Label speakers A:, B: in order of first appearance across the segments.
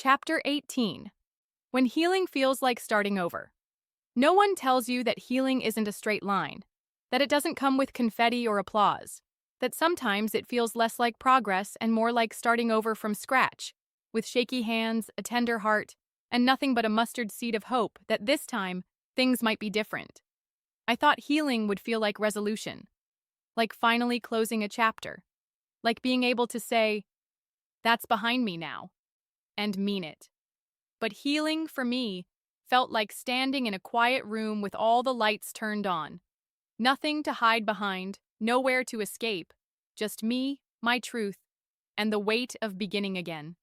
A: Chapter 18. When healing feels like starting over. No one tells you that healing isn't a straight line, that it doesn't come with confetti or applause, that sometimes it feels less like progress and more like starting over from scratch, with shaky hands, a tender heart, and nothing but a mustard seed of hope that this time things might be different. I thought healing would feel like resolution, like finally closing a chapter, like being able to say, "That's behind me now," and mean it. But healing, for me, felt like standing in a quiet room with all the lights turned on. Nothing to hide behind, nowhere to escape, just me, my truth, and the weight of beginning again.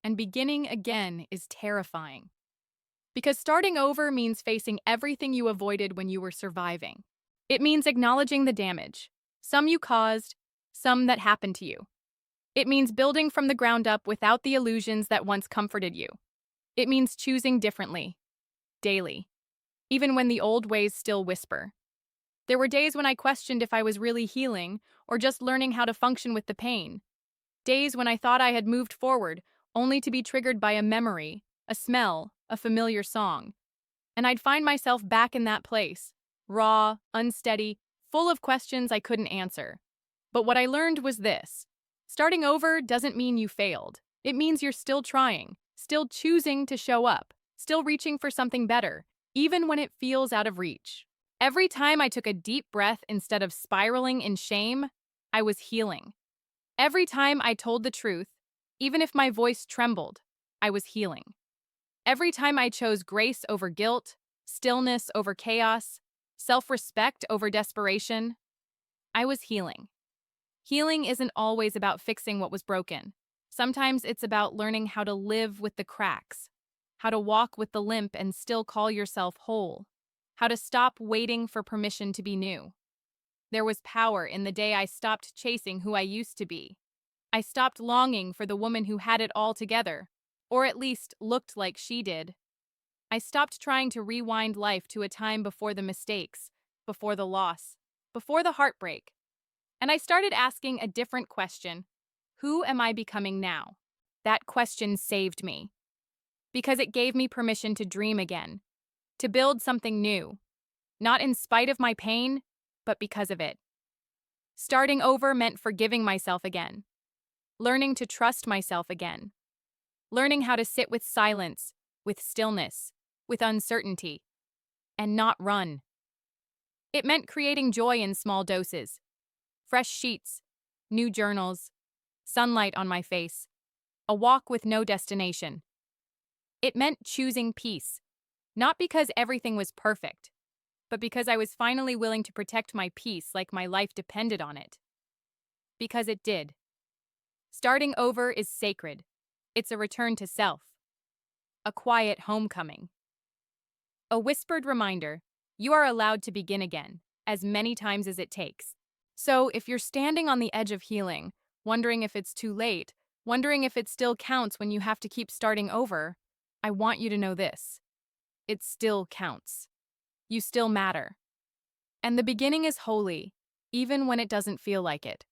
A: And beginning again is terrifying. Because starting over means facing everything you avoided when you were surviving. It means acknowledging the damage, some you caused, some that happened to you. It means building from the ground up without the illusions that once comforted you. It means choosing differently, daily, even when the old ways still whisper. There were days when I questioned if I was really healing or just learning how to function with the pain. Days when I thought I had moved forward, only to be triggered by a memory, a smell, a familiar song. And I'd find myself back in that place, raw, unsteady, full of questions I couldn't answer. But what I learned was this. Starting over doesn't mean you failed. It means you're still trying, still choosing to show up, still reaching for something better, even when it feels out of reach. Every time I took a deep breath instead of spiraling in shame, I was healing. Every time I told the truth, even if my voice trembled, I was healing. Every time I chose grace over guilt, stillness over chaos, self-respect over desperation, I was healing. Healing isn't always about fixing what was broken. Sometimes it's about learning how to live with the cracks, how to walk with the limp and still call yourself whole, how to stop waiting for permission to be new. There was power in the day I stopped chasing who I used to be. I stopped longing for the woman who had it all together, or at least looked like she did. I stopped trying to rewind life to a time before the mistakes, before the loss, before the heartbreak. And I started asking a different question. Who am I becoming now? That question saved me. Because it gave me permission to dream again, to build something new. Not in spite of my pain, but because of it. Starting over meant forgiving myself again. Learning to trust myself again. Learning how to sit with silence, with stillness, with uncertainty, and not run. It meant creating joy in small doses. Fresh sheets, new journals, sunlight on my face, a walk with no destination. It meant choosing peace, not because everything was perfect, but because I was finally willing to protect my peace like my life depended on it. Because it did. Starting over is sacred. It's a return to self. A quiet homecoming. A whispered reminder, you are allowed to begin again, as many times as it takes. So if you're standing on the edge of healing, wondering if it's too late, wondering if it still counts when you have to keep starting over, I want you to know this. It still counts. You still matter. And the beginning is holy, even when it doesn't feel like it.